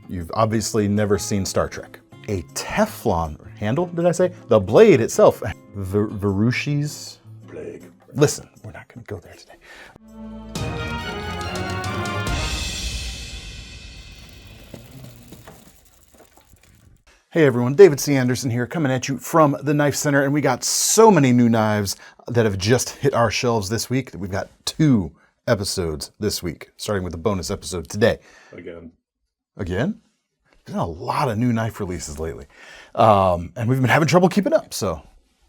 you've obviously never seen Star Trek. A Teflon handle, did I say? The blade itself, Verushi's blade. Listen, we're not gonna go there today. Hey everyone, David C. Anderson here, coming at you from the Knife Center, and we got so many new knives that have just hit our shelves this week that we've got 2 episodes this week, starting with the bonus episode today. Again? There's been a lot of new knife releases lately, and we've been having trouble keeping up, so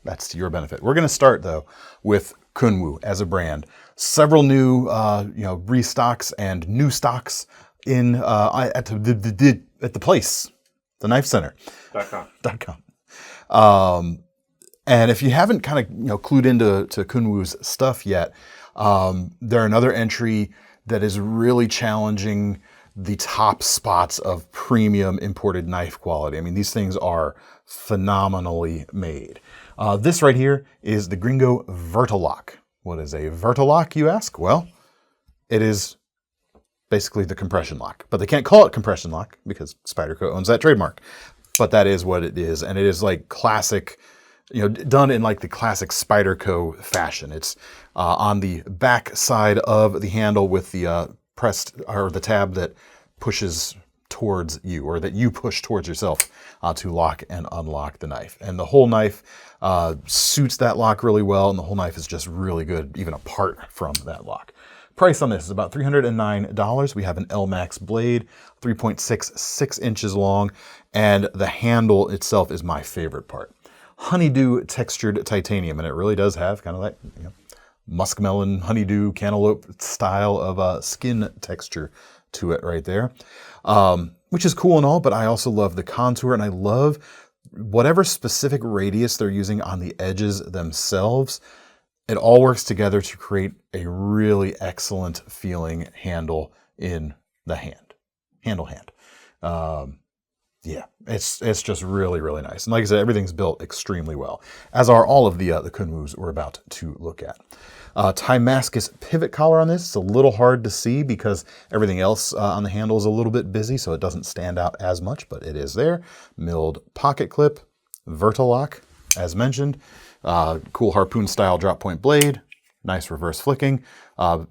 that's to your benefit. We're going to start though with Kunwu as a brand. Several new, restocks and new stocks in at the place. The KnifeCenter.com. And if you haven't kind of clued into Kunwu's stuff yet, they're another entry that is really challenging the top spots of premium imported knife quality. I mean, these things are phenomenally made. This right here is the Gringo Verta lock. What is a Verta lock, you ask? Well, it is basically the compression lock, but they can't call it compression lock because Spyderco owns that trademark. But that is what it is, and it is like classic, done in like the classic Spyderco fashion. It's on the back side of the handle with the pressed or the tab that pushes towards you, or that you push towards yourself to lock and unlock the knife. And the whole knife suits that lock really well, and the whole knife is just really good, even apart from that lock. Price on this is about $309. We have an L-Max blade, 3.66 inches long, and the handle itself is my favorite part. Honeydew textured titanium, and it really does have kind of that muskmelon, honeydew, cantaloupe style of skin texture to it right there, which is cool and all, but I also love the contour, and I love whatever specific radius they're using on the edges themselves. It all works together to create a really excellent feeling handle in the hand. Yeah, it's just really, really nice. And like I said, everything's built extremely well, as are all of the Kunwus we're about to look at. Damascus pivot collar on this. It's a little hard to see because everything else on the handle is a little bit busy, so it doesn't stand out as much, but it is there. Milled pocket clip, Verta lock, as mentioned. Cool harpoon style drop point blade, nice reverse flicking,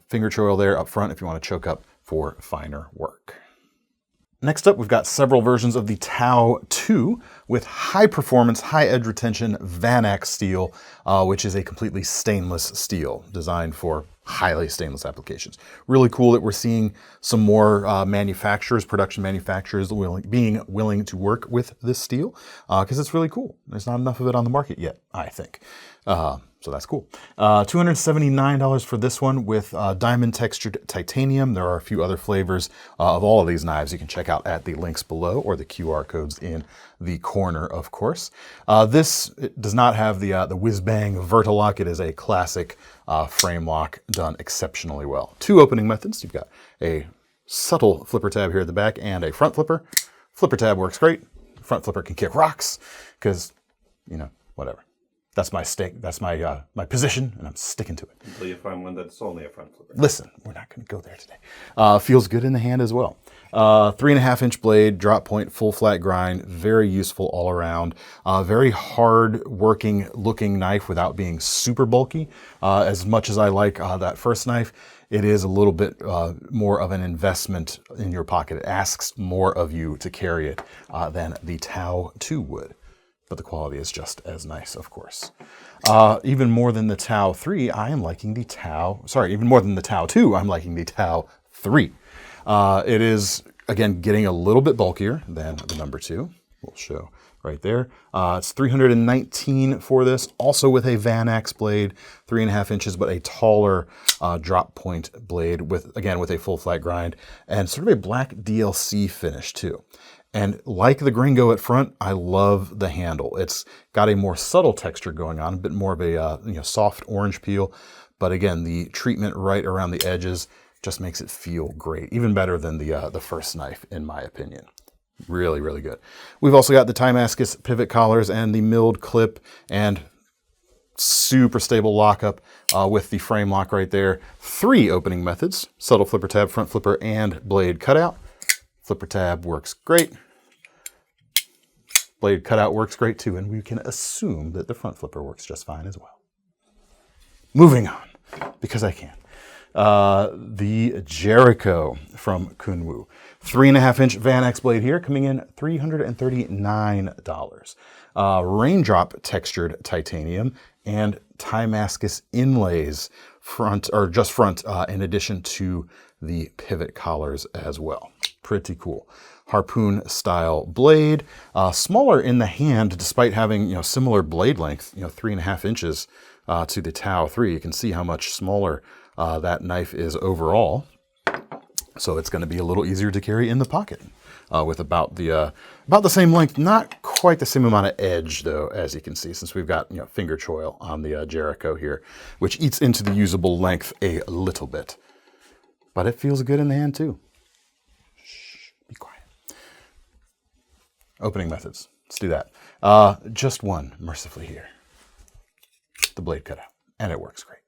finger choil there up front if you want to choke up for finer work. Next up, we've got several versions of the Tau 2 with high performance, high edge retention Vanac steel, which is a completely stainless steel designed for highly stainless applications. Really cool that we're seeing some more production manufacturers being willing to work with this steel, because it's really cool. There's not enough of it on the market yet, I think. So that's cool. $279 for this one with diamond textured titanium. There are a few other flavors of all of these knives you can check out at the links below, or the QR codes in the corner, of course. This does not have the whiz-bang Verta lock. It is a classic frame lock done exceptionally well. 2 opening methods. You've got a subtle flipper tab here at the back and a front flipper. Flipper tab works great. Front flipper can kick rocks because, whatever. That's my stake. That's my position, and I'm sticking to it. Until you find one that's only a front flipper. Listen, we're not going to go there today. Feels good in the hand as well. 3.5-inch blade, drop point, full flat grind, very useful all around. Very hard working looking knife without being super bulky. As much as I like that first knife, it is a little bit more of an investment in your pocket. It asks more of you to carry it than the Tau 2 would. But the quality is just as nice, of course. Even more than the Tau 3, even more than the Tau 2, I'm liking the Tau 3. It is, again, getting a little bit bulkier than the number 2. We'll show right there. It's $319 for this, also with a Vanac blade, 3.5 inches, but a taller drop point blade with a full flat grind and sort of a black DLC finish too. And like the Gringo at front, I love the handle. It's got a more subtle texture going on, a bit more of a soft orange peel. But again, the treatment right around the edges just makes it feel great, even better than the first knife, in my opinion. Really, really good. We've also got the Damascus pivot collars and the milled clip and super stable lockup with the frame lock right there. 3 opening methods: subtle flipper tab, front flipper, and blade cutout. Flipper tab works great. Blade cutout works great too, and we can assume that the front flipper works just fine as well. Moving on, because I can. The Jericho from Kunwu. 3.5-inch Van X blade here, coming in $339. Raindrop textured titanium and Timascus inlays front, or just front, in addition to the pivot collars as well. Pretty cool. Harpoon style blade, smaller in the hand despite having similar blade length, 3.5 inches to the Tau 3. You can see how much smaller that knife is overall. So it's going to be a little easier to carry in the pocket with about the same length, not quite the same amount of edge though, as you can see, since we've got finger choil on the Jericho here, which eats into the usable length a little bit. But it feels good in the hand too. Shh, be quiet. Opening methods. Let's do that. Just one, mercifully here. The blade cutout, and it works great.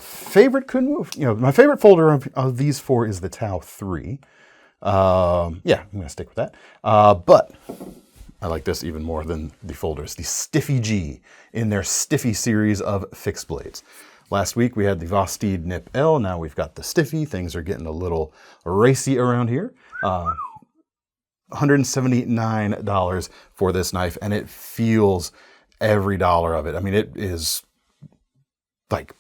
Favorite Kunwu, my favorite folder of these four is the Tau 3. Yeah, I'm gonna stick with that. But I like this even more than the folders. The Stiffy G in their Stiffy series of fixed blades. Last week we had the Vostede Nip L, now we've got the Stiffy. Things are getting a little racy around here. $179 for this knife, and it feels every dollar of it. I mean, it is like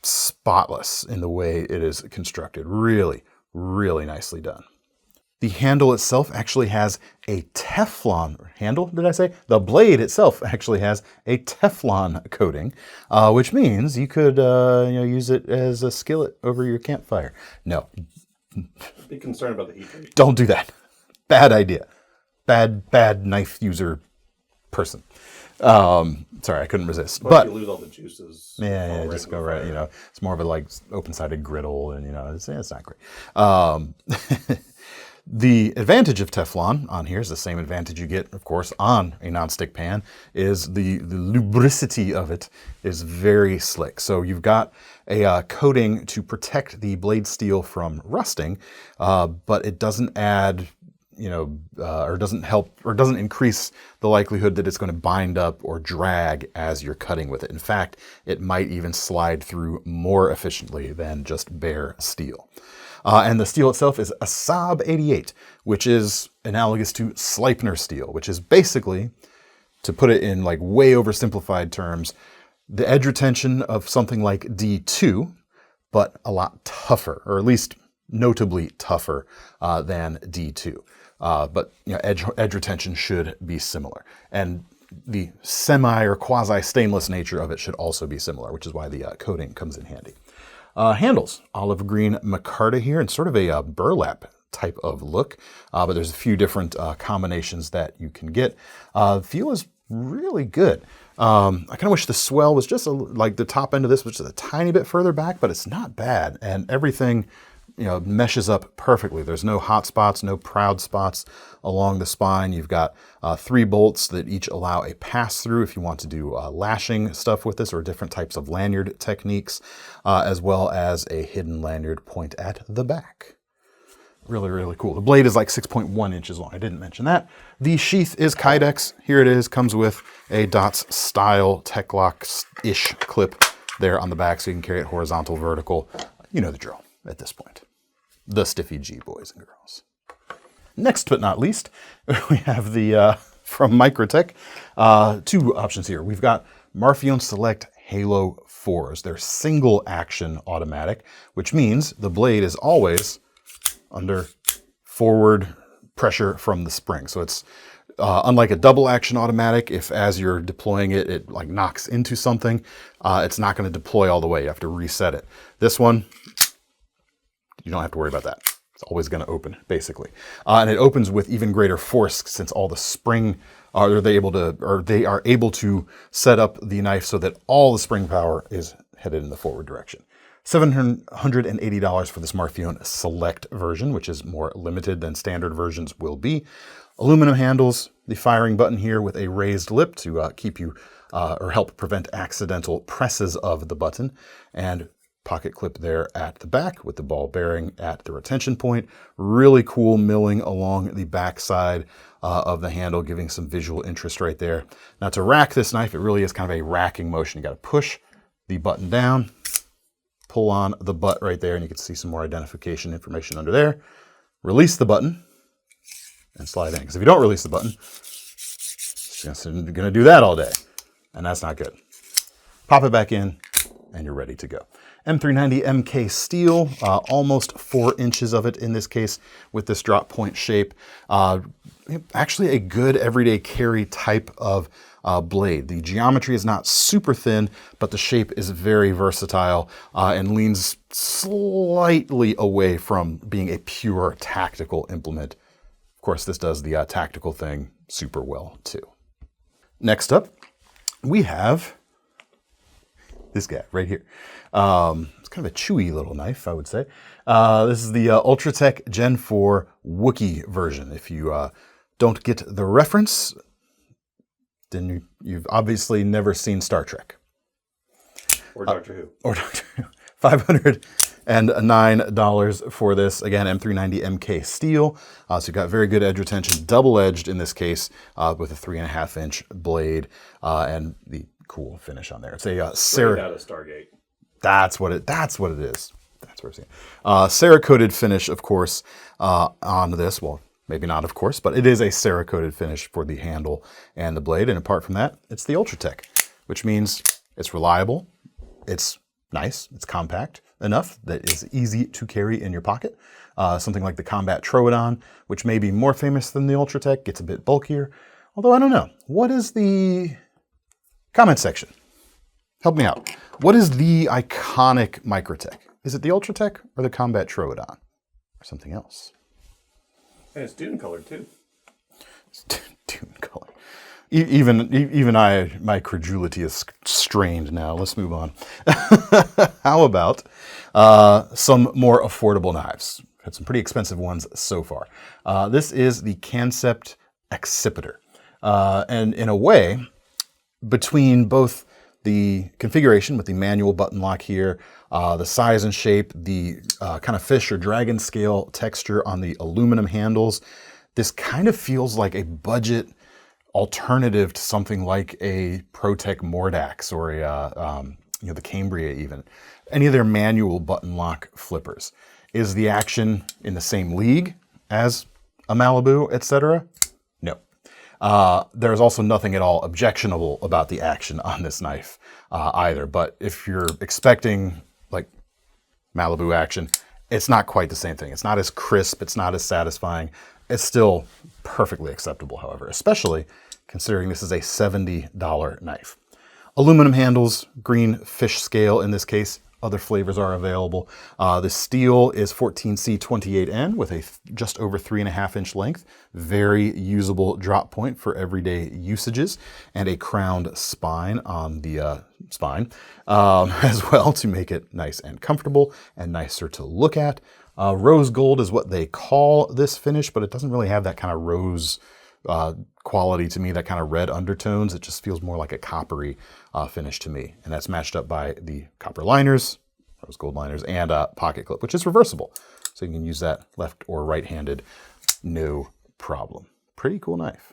spotless in the way it is constructed. Really, really nicely done. The handle itself actually has a Teflon handle, did I say? The blade itself actually has a Teflon coating, which means you could use it as a skillet over your campfire. No. Be concerned about the heat rate. Don't do that. Bad idea. Bad knife user person. Sorry, I couldn't resist. But you lose all the juices. Yeah, just go right. It's more of a like open-sided griddle, and it's not great. The advantage of Teflon on here is the same advantage you get, of course, on a nonstick pan, is the lubricity of it is very slick. So you've got a coating to protect the blade steel from rusting, but it doesn't add, or doesn't help, or doesn't increase the likelihood that it's going to bind up or drag as you're cutting with it. In fact, it might even slide through more efficiently than just bare steel. And the steel itself is a Saab 88, which is analogous to Sleipner steel, which is basically, to put it in like way oversimplified terms, the edge retention of something like D2, but a lot tougher, or at least notably tougher than D2. But edge retention should be similar. And the semi or quasi stainless nature of it should also be similar, which is why the coating comes in handy. Handles, olive green micarta here, and sort of a burlap type of look, but there's a few different combinations that you can get. The feel is really good. I kind of wish the swell was just like the top end of this was just a tiny bit further back, but it's not bad, and everything meshes up perfectly. There's no hot spots, no proud spots along the spine. You've got 3 bolts that each allow a pass through if you want to do lashing stuff with this, or different types of lanyard techniques, as well as a hidden lanyard point at the back. Really, really cool. The blade is like 6.1 inches long. I didn't mention that. The sheath is Kydex. Here it is. Comes with a DOTS style Techlock-ish clip there on the back, so you can carry it horizontal, vertical. You know the drill at this point. The Stiffy G, boys and girls. Next but not least, we have the, from Microtech, 2 options here. We've got Marfione Select Halo 4s. They're single action automatic, which means the blade is always under forward pressure from the spring. So it's unlike a double action automatic, if as you're deploying it, it like knocks into something, it's not going to deploy all the way. You have to reset it. This one, you don't have to worry about that. It's always going to open, basically. And it opens with even greater force since all the spring, they are able to set up the knife so that all the spring power is headed in the forward direction. $780 for this Marfione Select version, which is more limited than standard versions will be. Aluminum handles, the firing button here with a raised lip to keep you or help prevent accidental presses of the button, and pocket clip there at the back with the ball bearing at the retention point. Really cool milling along the back side of the handle, giving some visual interest right there. Now to rack this knife, it really is kind of a racking motion. You got to push the button down, pull on the butt right there, and you can see some more identification information under there. Release the button and slide in. Because if you don't release the button, it's going to do that all day, and that's not good. Pop it back in, and you're ready to go. M390 MK steel, almost 4 inches of it in this case with this drop point shape. Actually a good everyday carry type of blade. The geometry is not super thin, but the shape is very versatile and leans slightly away from being a pure tactical implement. Of course, this does the tactical thing super well too. Next up, we have this guy right here. It's kind of a chewy little knife, I would say. This is the Ultratech Gen 4 Wookie version. If you don't get the reference, then you've obviously never seen Star Trek. Or Doctor Who. Or Doctor Who. $509 for this. Again, M390 MK steel. So you've got very good edge retention, double-edged in this case, with a 3.5-inch blade and the cool finish on there. It's a Straight out of Stargate. That's what it is. That's what I'm saying. Cerakoted finish, of course, on this. Well, maybe not, of course, but it is a Cerakoted finish for the handle and the blade. And apart from that, it's the Ultratech, which means it's reliable, it's nice, it's compact enough that it's easy to carry in your pocket. Something like the Combat Troodon, which may be more famous than the Ultratech, gets a bit bulkier. Although I don't know. What is the comment section? Help me out. What is the iconic Microtech? Is it the Ultratech or the Combat Troodon? Or something else? And it's dune colored too. It's dune color. Even my credulity is strained now. Let's move on. How about some more affordable knives? Had some pretty expensive ones so far. This is the Kansept Accipiter. And in a way, between both the configuration with the manual button lock here, the size and shape, the kind of fish or dragon scale texture on the aluminum handles, this kind of feels like a budget alternative to something like a ProTech Mordax or a the Cambria even. Any of their manual button lock flippers. Is the action in the same league as a Malibu, etc.? No. There's also nothing at all objectionable about the action on this knife either. But if you're expecting like Malibu action, it's not quite the same thing. It's not as crisp. It's not as satisfying. It's still perfectly acceptable, however, especially considering this is a $70 knife. Aluminum handles, green fish scale in this case. Other flavors are available. The steel is 14C28N with a just over 3.5-inch length. Very usable drop point for everyday usages, and a crowned spine on the spine as well to make it nice and comfortable and nicer to look at. Rose gold is what they call this finish, but it doesn't really have that kind of rose quality to me, that kind of red undertones. It just feels more like a coppery finish to me. And that's matched up by the copper liners, rose gold liners, and a pocket clip, which is reversible. So you can use that left or right-handed, no problem. Pretty cool knife.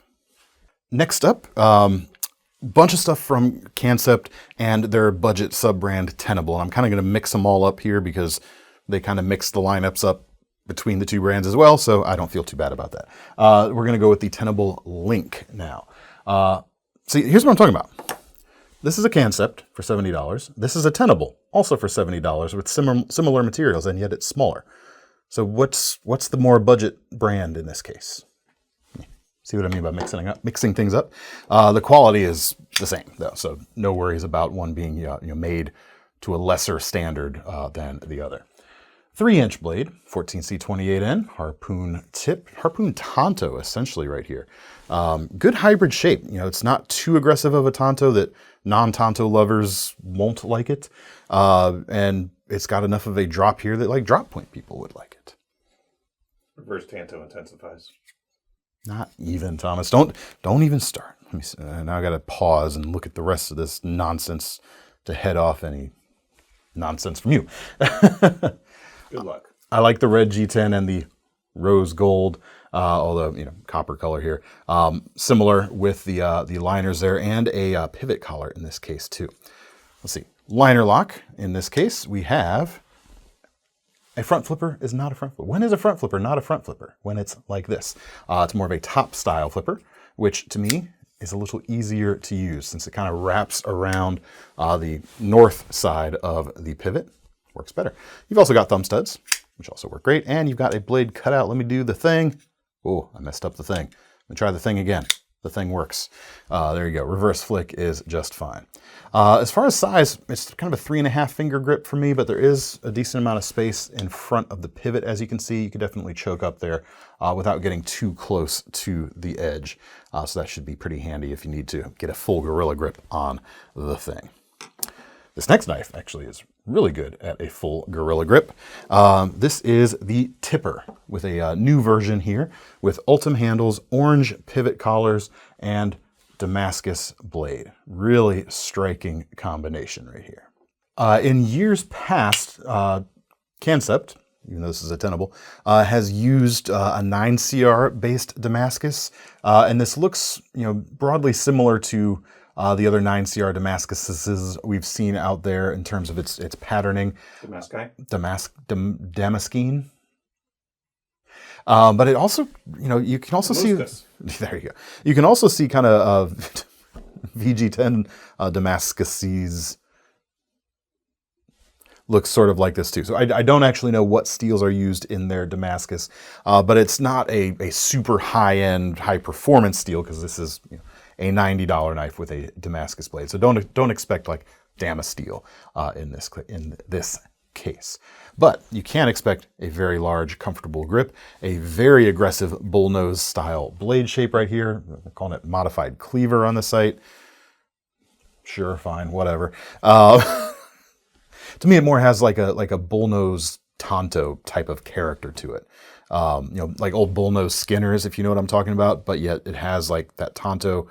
Next up, bunch of stuff from Kansept and their budget sub-brand Tenable. And I'm kind of going to mix them all up here because they kind of mix the lineups up between the two brands as well, so I don't feel too bad about that. We're going to go with the Tenable Link now. See, here's what I'm talking about. This is a Kansept for $70. This is a Tenable, also for $70 with similar materials, and yet it's smaller. So what's the more budget brand in this case? See what I mean by mixing things up? The quality is the same, though, so no worries about one being made to a lesser standard than the other. 3-inch blade, 14C28N, harpoon tip, harpoon tanto essentially right here. Good hybrid shape. It's not too aggressive of a tanto that non-tanto lovers won't like it. And it's got enough of a drop here that like drop point people would like it. Reverse tanto intensifies. Not even, Thomas. Don't even start. Let me see. Now I got to pause and look at the rest of this nonsense to head off any nonsense from you. Good luck. I like the red G10 and the rose gold, although, copper color here. Similar with the liners there, and a pivot collar in this case too. Let's see. Liner lock. In this case, we have a front flipper is not a front flipper. When is a front flipper not a front flipper? When it's like this. It's more of a top style flipper, which to me is a little easier to use since it kind of wraps around the north side of the pivot. Works better. You've also got thumb studs, which also work great, and you've got a blade cutout. Let me do the thing. Oh, I messed up the thing. Let me try the thing again. The thing works. There you go. Reverse flick is just fine. As far as size, it's kind of a 3.5 finger grip for me, but there is a decent amount of space in front of the pivot. As you can see, you could definitely choke up there without getting too close to the edge. So that should be pretty handy if you need to get a full gorilla grip on the thing. This next knife actually is really good at a full gorilla grip. This is the Tipper with a new version here with Ultim handles, orange pivot collars, and Damascus blade. Really striking combination right here. In years past, Kansept, even though this is a Tenable, has used a 9CR based Damascus, and this looks, broadly similar to the other 9CR Damascuses we've seen out there in terms of its patterning. Damascene. But it also, you can also see, there you go. You can also see kind of VG10 Damascuses looks sort of like this too. So I don't actually know what steels are used in their Damascus, but it's not a super high-end, high-performance steel because this is a $90 knife with a Damascus blade. So don't expect like Damas steel in this case. But you can expect a very large, comfortable grip, a very aggressive bullnose style blade shape right here. They're calling it modified cleaver on the site. Sure, fine, whatever. To me, it more has like a bullnose Tonto type of character to it. Like old bullnose skinners, if you know what I'm talking about, but yet it has like that Tonto,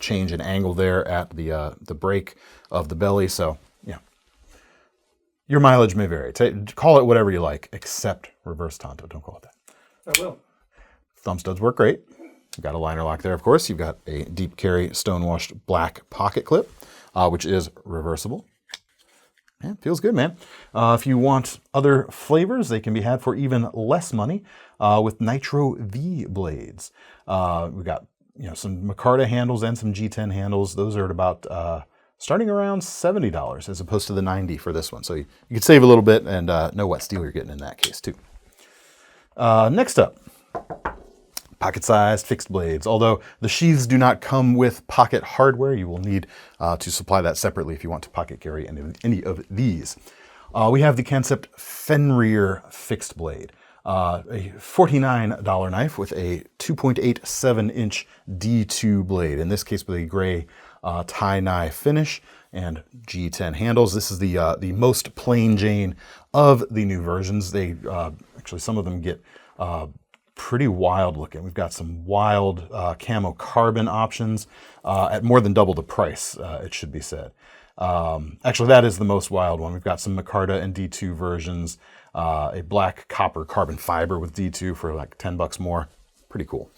change in angle there at the break of the belly. So, your mileage may vary. Call it whatever you like, except reverse Tonto. Don't call it that. I will. Thumb studs work great. You've got a liner lock there, of course. You've got a deep carry stonewashed black pocket clip, which is reversible. Yeah, feels good, man. If you want other flavors, they can be had for even less money with Nitro V blades. We've got some micarta handles and some G10 handles. Those are at about starting around $70 as opposed to the $90 for this one. So you could save a little bit and know what steel you're getting in that case too. Next up, pocket-sized fixed blades. Although the sheaths do not come with pocket hardware, you will need to supply that separately if you want to pocket carry any of these. We have the Kansept Fenrir fixed blade, a $49 knife with a 2.87-inch D2 blade, in this case with a gray tie-nye finish and G10 handles. This is the most plain Jane of the new versions. They actually, some of them get pretty wild looking. We've got some wild camo carbon options at more than double the price, it should be said. Actually, that is the most wild one. We've got some micarta and D2 versions, a black copper carbon fiber with D2 for like $10 more. Pretty cool.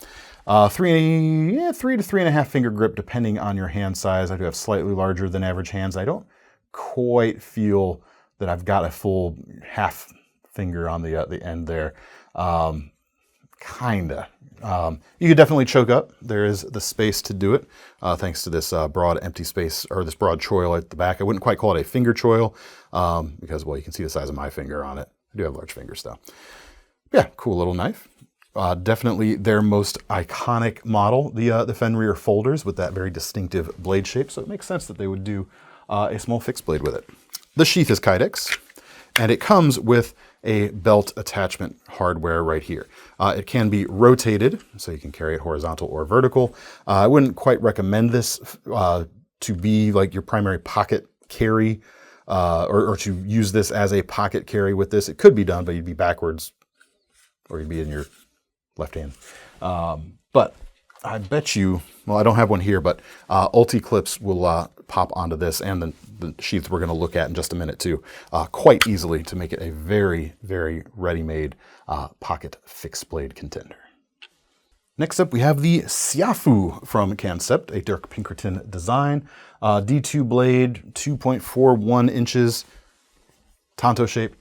3 to 3.5 finger grip depending on your hand size. I do have slightly larger than average hands. I don't quite feel that I've got a full half finger on the end there. Kinda. You could definitely choke up. There is the space to do it, thanks to this broad empty space, or this broad choil at the back. I wouldn't quite call it a finger choil, because, well, you can see the size of my finger on it. I do have large fingers, though. Yeah, cool little knife. Definitely their most iconic model, the Fenrir folders with that very distinctive blade shape, so it makes sense that they would do a small fixed blade with it. The sheath is Kydex, and it comes with a belt attachment hardware right here. It can be rotated, so you can carry it horizontal or vertical. I wouldn't quite recommend this to be like your primary pocket carry, or to use this as a pocket carry with this. It could be done, but you'd be backwards, or you'd be in your left hand. But I bet you, well, I don't have one here, but Ulti clips will pop onto this and the sheath we're going to look at in just a minute too, quite easily to make it a very, very ready-made pocket fixed blade contender. Next up, we have the Siafu from Kansept, a Dirk Pinkerton design. D2 blade, 2.41 inches, Tonto shape,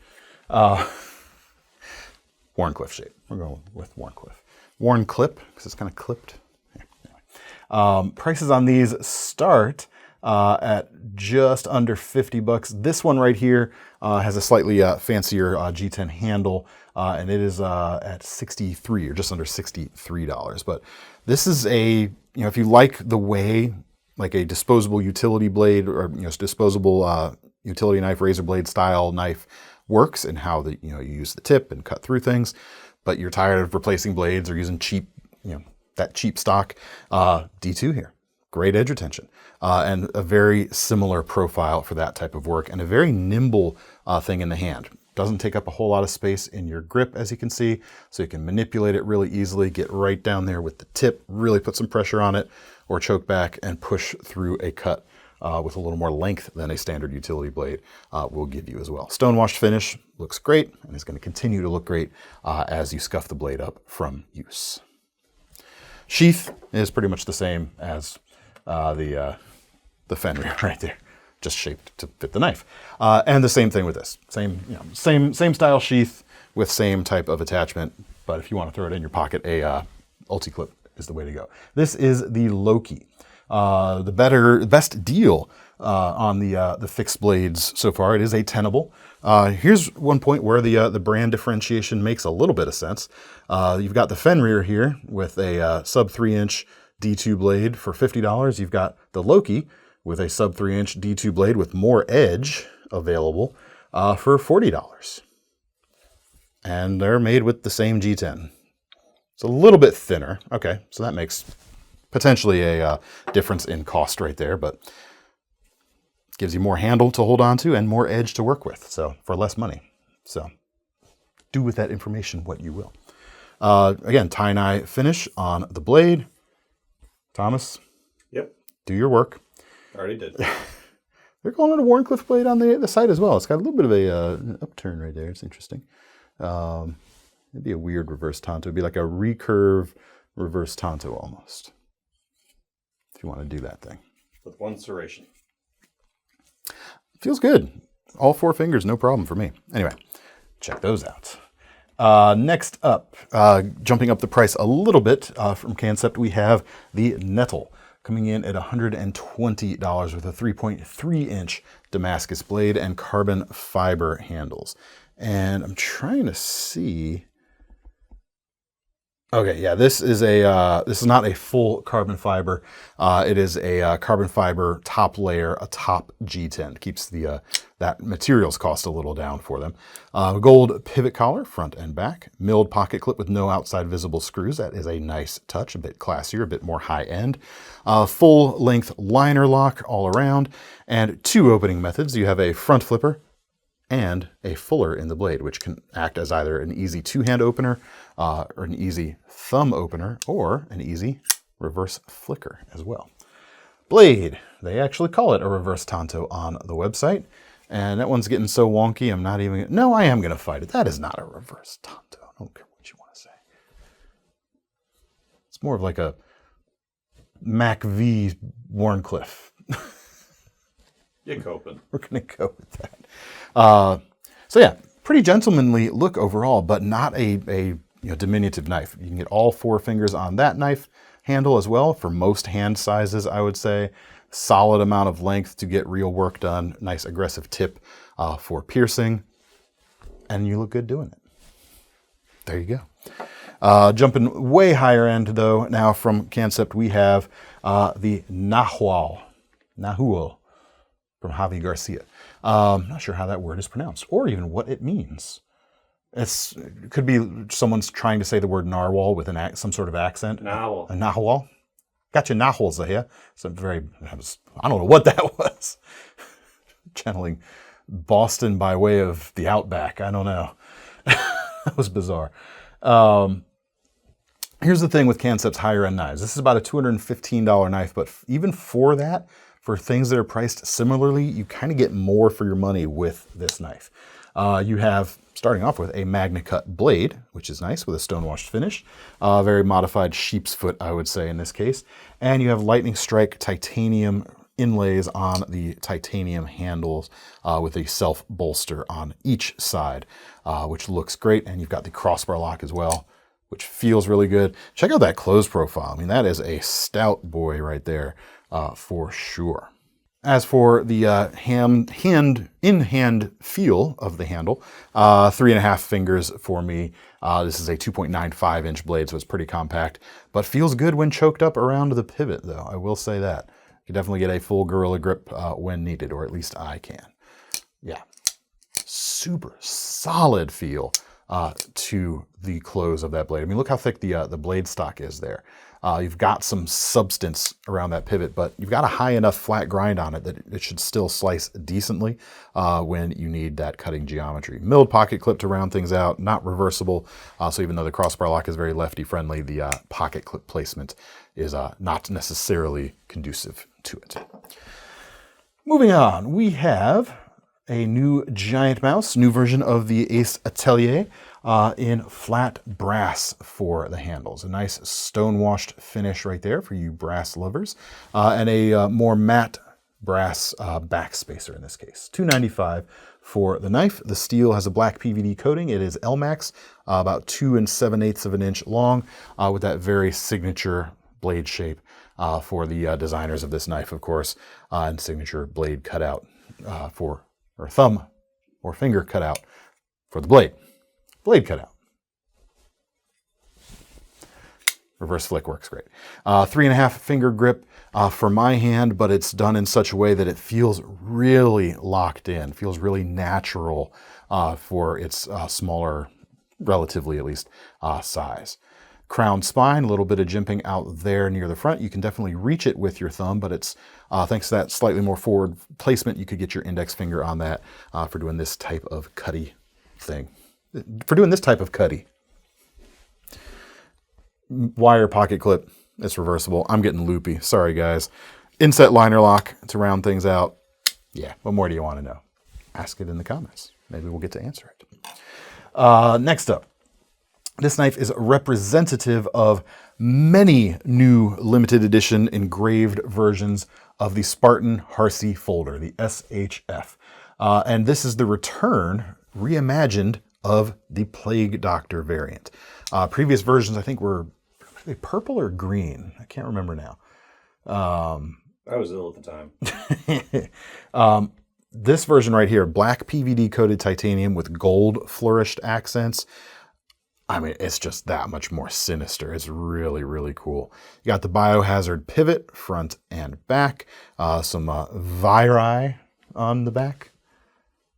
Wharncliffe shape. We're going with Wharncliffe. Wharncliffe, because it's kind of clipped. Prices on these start at just under 50 bucks. This one right here has a slightly fancier G10 handle, and it is at 63 or just under $63. But this is a, if you like the way like a disposable utility blade or disposable utility knife, razor blade style knife works, and how you use the tip and cut through things, but you're tired of replacing blades or using cheap, that cheap stock, D2 here. Great edge retention, and a very similar profile for that type of work, and a very nimble thing in the hand. Doesn't take up a whole lot of space in your grip, as you can see, so you can manipulate it really easily, get right down there with the tip, really put some pressure on it, or choke back and push through a cut with a little more length than a standard utility blade will give you as well. Stonewashed finish looks great, and is going to continue to look great as you scuff the blade up from use. Sheath is pretty much the same as the Fenrir right there, just shaped to fit the knife. And the same thing with this, same style sheath with same type of attachment. But if you want to throw it in your pocket, a Ulti clip is the way to go. This is the Loki, the best deal on the fixed blades so far. It is a Tenable. Here's one point where the brand differentiation makes a little bit of sense. You've got the Fenrir here with a sub 3-inch D2 blade for $50. You've got the Loki with a sub 3-inch D2 blade with more edge available for $40. And they're made with the same G10. It's a little bit thinner. Okay, so that makes potentially a difference in cost right there, but gives you more handle to hold on to and more edge to work with, so for less money. So do with that information what you will. Again, tie-nye finish on the blade. Thomas? Yep. Do your work. Already did. They're calling it a Wharncliffe blade on the side as well. It's got a little bit of an upturn right there. It's interesting. It'd be a weird reverse Tonto. It'd be like a recurve reverse Tonto almost, if you want to do that thing. With one serration. Feels good. All 4 fingers, no problem for me. Anyway, check those out. Next up, jumping up the price a little bit from Kansept, we have the Nettle, coming in at $120 with a 3.3-inch Damascus blade and carbon fiber handles. And I'm trying to see. Okay, yeah, this is not a full carbon fiber. It is a carbon fiber top layer, a top G10. Keeps that materials cost a little down for them. Gold pivot collar, front and back. Milled pocket clip with no outside visible screws. That is a nice touch, a bit classier, a bit more high end. Full length liner lock all around, and 2 opening methods. You have a front flipper and a fuller in the blade, which can act as either an easy 2-hand opener, or an easy thumb opener, or an easy reverse flicker as well. Blade, they actually call it a reverse Tonto on the website, and that one's getting so wonky, I'm not even, no, I am going to fight it. That is not a reverse Tonto. I don't care what you want to say. It's more of like a Mac V Wharncliffe. You're coping. We're going to go with that. So yeah, pretty gentlemanly look overall, but not a diminutive knife. You can get all 4 fingers on that knife handle as well for most hand sizes, I would say. Solid amount of length to get real work done. Nice aggressive tip for piercing. And you look good doing it. There you go. Jumping way higher end though, now from Kansept, we have the Nahual from Javi Garcia. Not sure how that word is pronounced or even what it means. It could be someone's trying to say the word narwhal with some sort of accent. Nahual. A nahual. Got your nahuals here. So I don't know what that was. Channeling Boston by way of the Outback. I don't know. That was bizarre. Here's the thing with Kansept's higher end knives. This is about a $215 knife, but even for that, for things that are priced similarly, you kind of get more for your money with this knife. You have, starting off with, a MagnaCut blade, which is nice with a stonewashed finish. Very modified sheep's foot, I would say in this case. And you have lightning strike titanium inlays on the titanium handles with a self bolster on each side, which looks great. And you've got the crossbar lock as well, which feels really good. Check out that close profile. I mean, that is a stout boy right there for sure. As for the in-hand feel of the handle, 3.5 fingers for me. This is a 2.95 inch blade, so it's pretty compact, but feels good when choked up around the pivot, though. I will say that. You can definitely get a full gorilla grip when needed, or at least I can. Yeah, super solid feel to the close of that blade. I mean, look how thick the blade stock is there. You've got some substance around that pivot, but you've got a high enough flat grind on it that it should still slice decently when you need that cutting geometry. Milled pocket clip to round things out, not reversible. So even though the crossbar lock is very lefty friendly, the pocket clip placement is not necessarily conducive to it. Moving on, we have a new GiantMouse, new version of the ACE Atelier in flat brass for the handles. A nice stone-washed finish right there for you brass lovers, and a more matte brass backspacer in this case. $295 for the knife. The steel has a black PVD coating. It is Elmax, about 2 7/8 of an inch long, with that very signature blade shape for the designers of this knife, of course, and signature blade cutout or thumb or finger cutout for the blade. Blade cutout. Reverse flick works great. 3.5 finger grip for my hand, but it's done in such a way that it feels really locked in, feels really natural for its smaller, relatively at least, size. Crown spine, a little bit of jimping out there near the front. You can definitely reach it with your thumb, but it's thanks to that slightly more forward placement, you could get your index finger on that for doing this type of cutty thing. For doing this type of cutty. Wire pocket clip, it's reversible. I'm getting loopy, sorry guys. Inset liner lock to round things out. Yeah, what more do you want to know? Ask it in the comments. Maybe we'll get to answer it. Next up. This knife is representative of many new limited edition engraved versions of the Spartan Harsey folder, the SHF. And this is the return, reimagined, of the Plague Doctor variant. Previous versions, I think, were they purple or green? I can't remember now. I was ill at the time. This version right here, black PVD coated titanium with gold flourished accents. I mean, it's just that much more sinister. It's really, really cool. You got the biohazard pivot, front and back. Some viri on the back.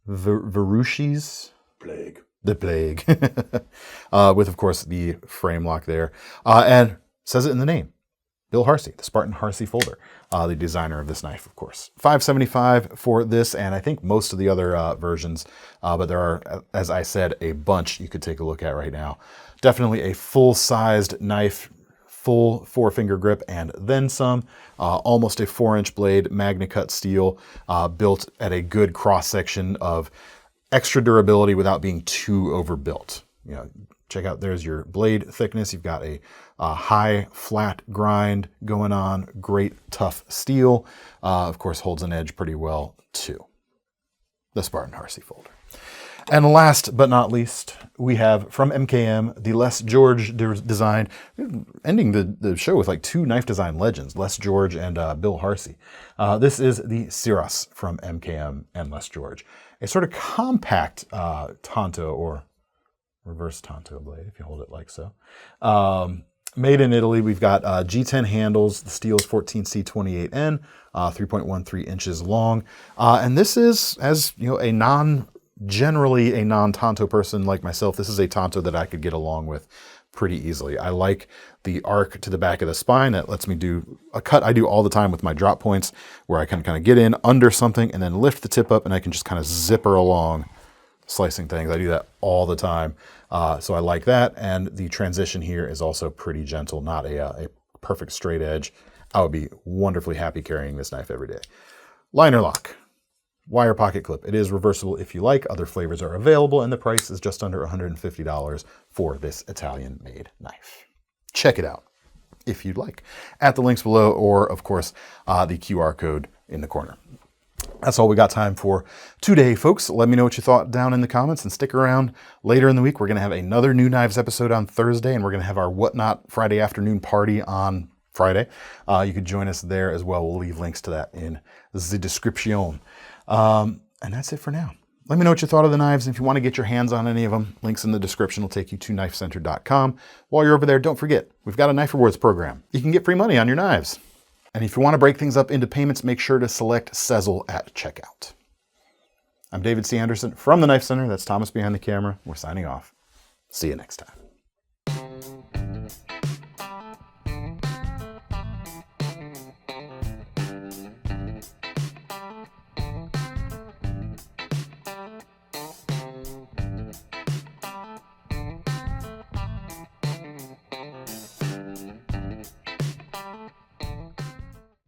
Verushis. Plague. The plague. With, of course, the frame lock there. And says it in the name. Bill Harsey, the Spartan Harsey folder. The designer of this knife, of course. $575 for this, and I think most of the other versions. But there are, as I said, a bunch you could take a look at right now. Definitely a full-sized knife, full 4-finger grip, and then some. Almost a 4-inch blade, MagnaCut steel, built at a good cross-section of extra durability without being too overbuilt. You know, check out, there's your blade thickness. You've got a high flat grind going on, great tough steel. Of course, holds an edge pretty well too. The Spartan Harsey folder. And last but not least, we have from MKM, the Les George design, ending the show with like 2 knife design legends, Les George and Bill Harsey. This is the Ciras from MKM and Les George. A sort of compact tanto or reverse tanto blade, if you hold it like so. Made in Italy. We've got G10 handles. The steel is 14C28N, 3.13 inches long. And this is, as you know, generally a non-tanto person like myself, this is a tanto that I could get along with pretty easily. I like the arc to the back of the spine. That lets me do a cut I do all the time with my drop points, where I can kind of get in under something and then lift the tip up, and I can just kind of zipper along slicing things. I do that all the time. So I like that. And the transition here is also pretty gentle, not a perfect straight edge. I would be wonderfully happy carrying this knife every day. Liner lock, wire pocket clip. It is reversible if you like. Other flavors are available, and the price is just under $150 for this Italian-made knife. Check it out if you'd like at the links below, or of course the QR code in the corner. That's all we got time for today, folks. Let me know what you thought down in the comments, and stick around later in the week. We're going to have another New Knives episode on Thursday, and we're going to have our Whatnot Friday afternoon party on Friday. You could join us there as well. We'll leave links to that in the description. And that's it for now. Let me know what you thought of the knives. If you want to get your hands on any of them, links in the description will take you to KnifeCenter.com. While you're over there, don't forget, we've got a Knife Rewards program. You can get free money on your knives. And if you want to break things up into payments, make sure to select Sezzle at checkout. I'm David C. Anderson from the Knife Center. That's Thomas behind the camera. We're signing off. See you next time.